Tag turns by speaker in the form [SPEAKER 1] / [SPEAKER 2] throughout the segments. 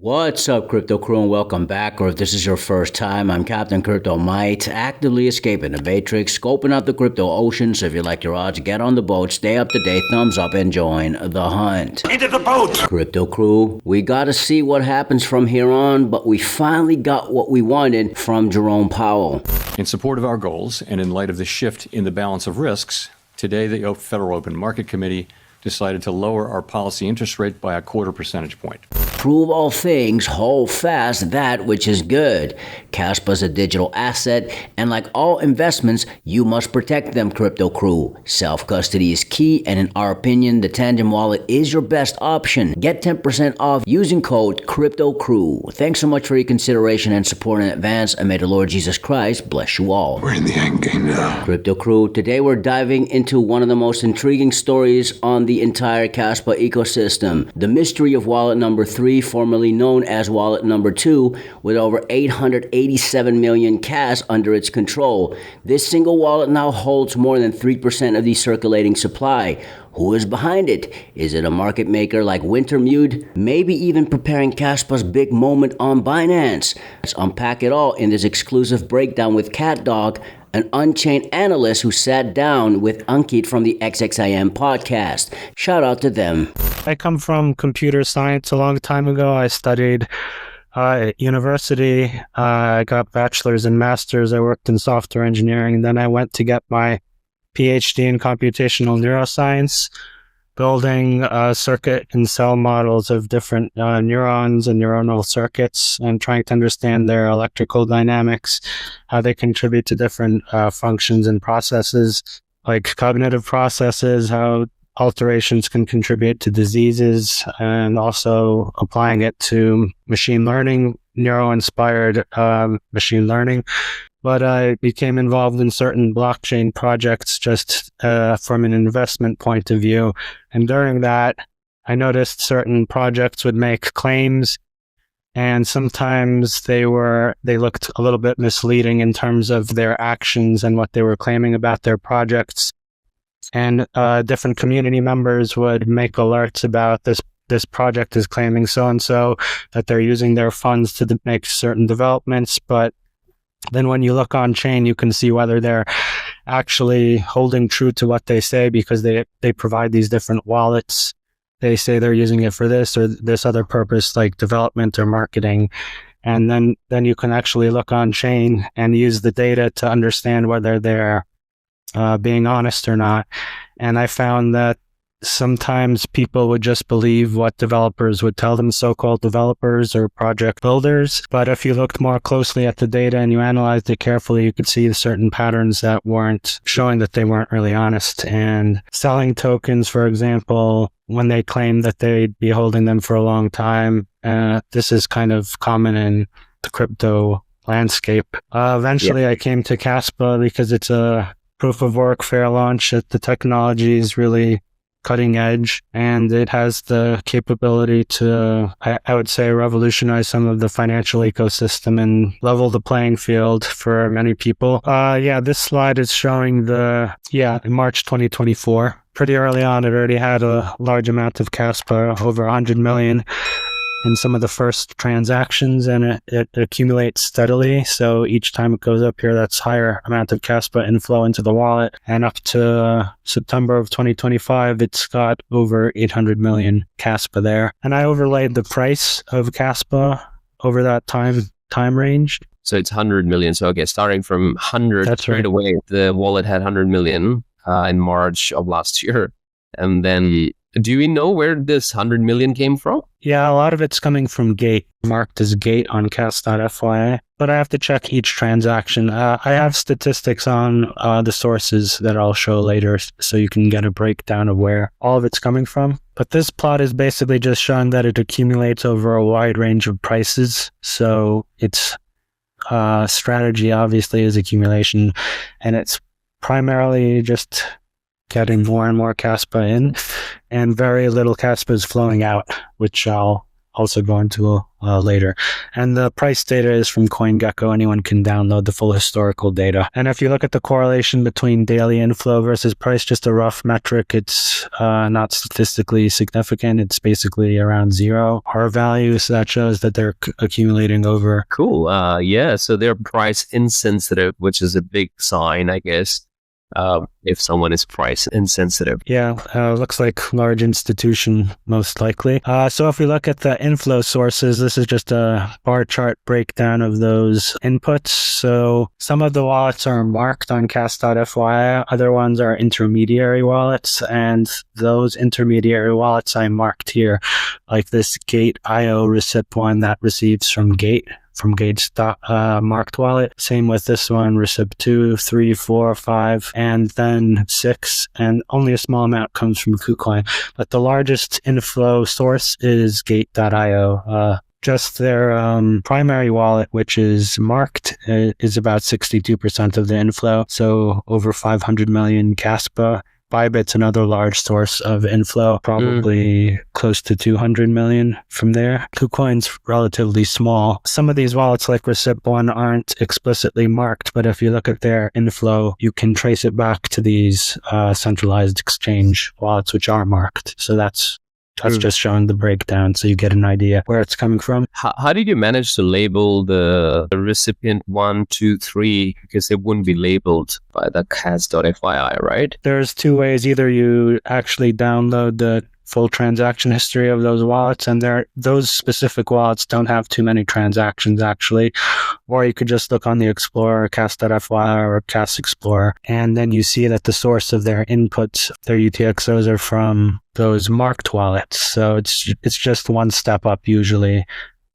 [SPEAKER 1] What's up, Crypto Crew, and welcome back. Or if this is your first time, I'm Captain Crypto Mite, actively escaping the Matrix, scoping out the crypto ocean. So if you like your odds, get on the boat, stay up to date, thumbs up, and join the hunt.
[SPEAKER 2] Into the boat!
[SPEAKER 1] Crypto Crew, we gotta see what happens from here on, but we finally got what we wanted from Jerome Powell.
[SPEAKER 3] In support of our goals, and in light of the shift in the balance of risks, today the Federal Open Market Committee decided to lower our policy interest rate by a 0.25 percentage point.
[SPEAKER 1] Prove all things, hold fast that which is good. Kaspa is a digital asset, and like all investments, you must protect them, Crypto Crew. Self-custody is key, and in our opinion, the Tangent Wallet is your best option. Get 10% off using code Crypto Crew. Thanks so much for your consideration and support in advance, and may the Lord Jesus Christ bless you all.
[SPEAKER 2] We're in the end game now.
[SPEAKER 1] Crypto Crew, today we're diving into one of the most intriguing stories on the entire Kaspa ecosystem. The mystery of wallet number 3, formerly known as wallet number 2, with over 887 million cash under its control. This single wallet now holds more than 3% of the circulating supply. Who is behind it? Is it a market maker like Wintermute? Maybe even preparing Kaspa's big moment on Binance? Let's unpack it all in this exclusive breakdown with CatDog, an Unchained analyst who sat down with Ankit from the XXIM podcast. Shout out to them.
[SPEAKER 4] I come from computer science a long time ago. I studied at university. I got bachelor's and master's. I worked in software engineering. And then I went to get my PhD in computational neuroscience, building circuit and cell models of different neurons and neuronal circuits, and trying to understand their electrical dynamics, how they contribute to different functions and processes, like cognitive processes, how alterations can contribute to diseases, and also applying it to machine learning, neuro-inspired machine learning. But I became involved in certain blockchain projects just from an investment point of view. And during that, I noticed certain projects would make claims, and sometimes they looked a little bit misleading in terms of their actions and what they were claiming about their projects. And different community members would make alerts about this project is claiming so-and-so, that they're using their funds to make certain developments. But then when you look on chain, you can see whether they're actually holding true to what they say, because they provide these different wallets. They say they're using it for this or this other purpose, like development or marketing. And then you can actually look on chain and use the data to understand whether they're being honest or not. And I found that sometimes people would just believe what developers would tell them, so-called developers or project builders. But if you looked more closely at the data and you analyzed it carefully, you could see certain patterns that weren't showing that they weren't really honest. And selling tokens, for example, when they claim that they'd be holding them for a long time, this is kind of common in the crypto landscape. Eventually, I came to Kaspa because it's a proof of work fair launch. The technology is really cutting edge, and it has the capability to, I would say, revolutionize some of the financial ecosystem and level the playing field for many people. This slide is showing in March 2024. Pretty early on, it already had a large amount of Kaspa, over 100 million in some of the first transactions, and it accumulates steadily. So each time it goes up here, that's higher amount of Kaspa inflow into the wallet. And up to September of 2025, it's got over 800 million Kaspa there. And I overlaid the price of Kaspa over that time range.
[SPEAKER 5] So it's 100 million. So okay, starting from 100
[SPEAKER 4] That's
[SPEAKER 5] straight
[SPEAKER 4] right.
[SPEAKER 5] away, the wallet had 100 million in March of last year. And then do we know where this 100 million came from?
[SPEAKER 4] Yeah, a lot of it's coming from Gate, marked as Gate on Cas.fyi. But I have to check each transaction. I have statistics on the sources that I'll show later, so you can get a breakdown of where all of it's coming from. But this plot is basically just showing that it accumulates over a wide range of prices. So its strategy obviously is accumulation, and it's primarily just getting more and more Kaspa in, and very little Kaspa is flowing out, which I'll also go into later. And the price data is from CoinGecko. Anyone can download the full historical data. And if you look at the correlation between daily inflow versus price, just a rough metric, it's not statistically significant. It's basically around zero R value. So that shows that they're accumulating over.
[SPEAKER 5] Cool. Yeah. So they're price insensitive, which is a big sign, I guess. If someone is price insensitive.
[SPEAKER 4] Yeah, looks like large institution, most likely. So if we look at the inflow sources, this is just a bar chart breakdown of those inputs. So some of the wallets are marked on Cas.fyi, other ones are intermediary wallets, and those intermediary wallets I marked here, like this Gate.io recip one that receives from Gate's marked wallet. Same with this one, recip 2, 3, 4, 5, and then 6, and only a small amount comes from KuCoin. But the largest inflow source is Gate.io. Just their primary wallet, which is marked, is about 62% of the inflow, so over 500 million Kaspa. Bybit's another large source of inflow, probably close to 200 million from there. KuCoin's relatively small. Some of these wallets like Recip1 aren't explicitly marked, but if you look at their inflow, you can trace it back to these centralized exchange wallets which are marked. So that's just showing the breakdown so you get an idea where it's coming from.
[SPEAKER 5] How did you manage to label the recipient 1, 2, 3? Because it wouldn't be labeled by the Cas.fyi, right?
[SPEAKER 4] There's two ways. Either you actually download the full transaction history of those wallets, and those specific wallets don't have too many transactions actually, or you could just look on the Explorer, Cas.fyi or Cas Explorer, and then you see that the source of their inputs, their UTXOs, are from those marked wallets. So it's just one step up usually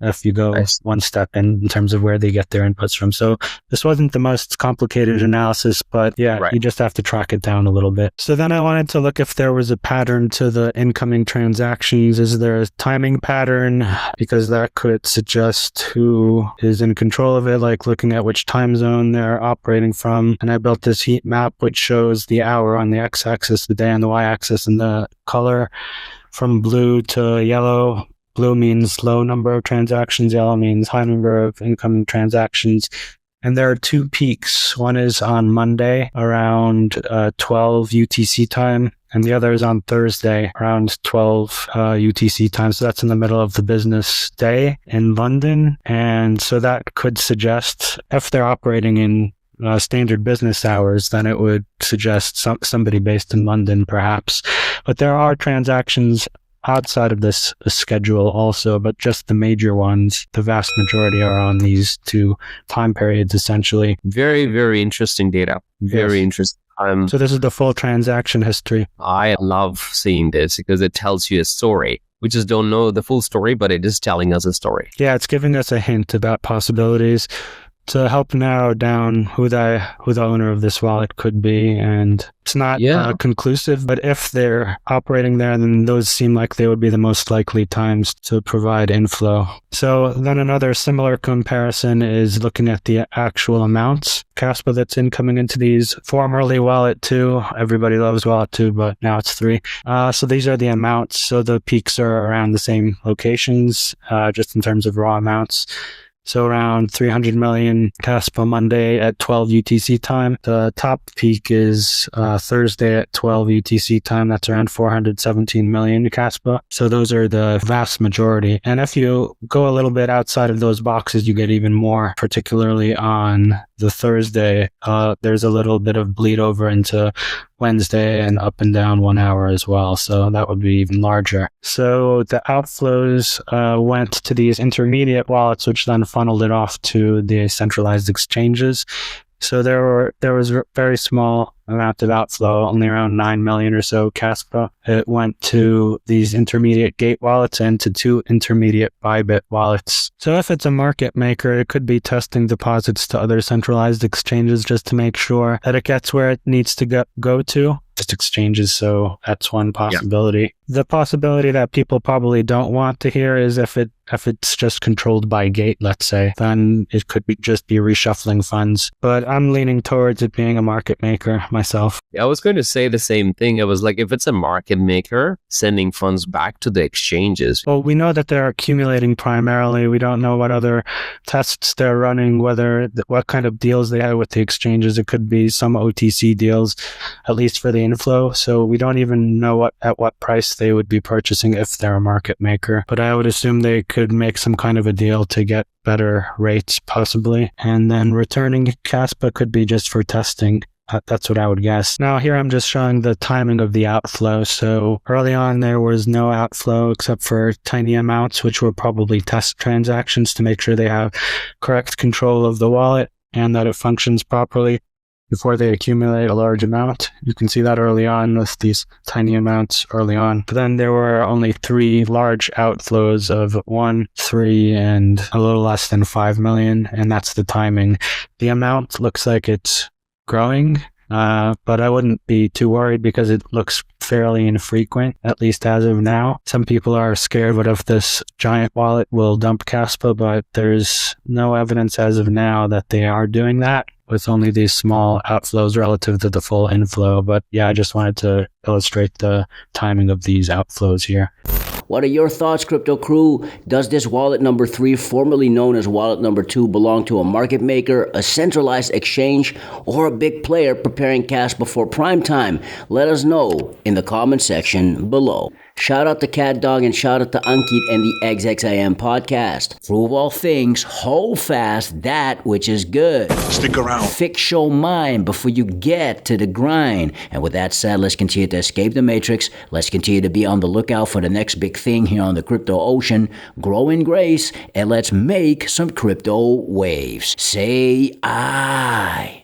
[SPEAKER 4] if you go one step in terms of where they get their inputs from. So this wasn't the most complicated analysis, but you just have to track it down a little bit. So then I wanted to look if there was a pattern to the incoming transactions. Is there a timing pattern? Because that could suggest who is in control of it, like looking at which time zone they're operating from. And I built this heat map which shows the hour on the x-axis, the day on the y-axis, and the color from blue to yellow. Blue means low number of transactions, yellow means high number of incoming transactions. And there are two peaks. One is on Monday around 12 UTC time, and the other is on Thursday around 12 UTC time. So that's in the middle of the business day in London. And so that could suggest, if they're operating in standard business hours, then it would suggest somebody based in London perhaps. But there are transactions outside of this schedule also, but just the major ones, the vast majority are on these two time periods essentially.
[SPEAKER 5] Very, very interesting data. Very interesting.
[SPEAKER 4] So this is the full transaction history.
[SPEAKER 5] I love seeing this because it tells you a story. We just don't know the full story, but it is telling us a story.
[SPEAKER 4] Yeah, it's giving us a hint about possibilities to help narrow down who the owner of this wallet could be. And it's not conclusive, but if they're operating there, then those seem like they would be the most likely times to provide inflow. So then another similar comparison is looking at the actual amounts. Kaspa that's incoming into these, formerly Wallet 2. Everybody loves Wallet 2, but now it's 3. So these are the amounts. So the peaks are around the same locations, just in terms of raw amounts. So around 300 million Kaspa Monday at 12 UTC time. The top peak is Thursday at 12 UTC time. That's around 417 million Kaspa. So those are the vast majority. And if you go a little bit outside of those boxes, you get even more, particularly on the Thursday. There's a little bit of bleed over into Wednesday and up and down 1 hour as well. So that would be even larger. So the outflows went to these intermediate wallets, which then funneled it off to the centralized exchanges. So there was a very small amount of outflow, only around 9 million or so Kaspa. It went to these intermediate Gate wallets and to 2 intermediate Bybit wallets. So if it's a market maker, it could be testing deposits to other centralized exchanges just to make sure that it gets where it needs to go to. Just exchanges, so that's one possibility. The possibility that people probably don't want to hear is if it If it's just controlled by Gate, let's say, then it could just be reshuffling funds. But I'm leaning towards it being a market maker myself.
[SPEAKER 5] I was going to say the same thing. It was like, if it's a market maker sending funds back to the exchanges.
[SPEAKER 4] Well, we know that they're accumulating primarily. We don't know what other tests they're running, what kind of deals they have with the exchanges. It could be some OTC deals, at least for the inflow. So we don't even know at what price they would be purchasing if they're a market maker. But I would assume they could make some kind of a deal to get better rates, possibly. And then returning Kaspa could be just for testing. That's what I would guess. Now here I'm just showing the timing of the outflow. So early on there was no outflow except for tiny amounts, which were probably test transactions to make sure they have correct control of the wallet and that it functions properly before they accumulate a large amount. You can see that early on with these tiny amounts early on. But then there were only 3 large outflows of 1, 3, and a little less than 5 million. And that's the timing. The amount looks like it's growing, but I wouldn't be too worried because it looks fairly infrequent, at least as of now. Some people are scared what if this giant wallet will dump Kaspa, but there's no evidence as of now that they are doing that, with only these small outflows relative to the full inflow. But yeah, I just wanted to illustrate the timing of these outflows here.
[SPEAKER 1] What are your thoughts, crypto crew? Does this wallet number 3, formerly known as wallet number 2, belong to a market maker, a centralized exchange, or a big player preparing Kaspa for prime time? Let us know in the comment section below. Shout out to Cat Dog and shout out to Ankit and the XXIM podcast. Prove all things, hold fast that which is good.
[SPEAKER 2] Stick around.
[SPEAKER 1] Fix your mind before you get to the grind. And with that said, let's continue to escape the matrix. Let's continue to be on the lookout for the next big thing here on the crypto ocean. Grow in grace and let's make some crypto waves. Say I.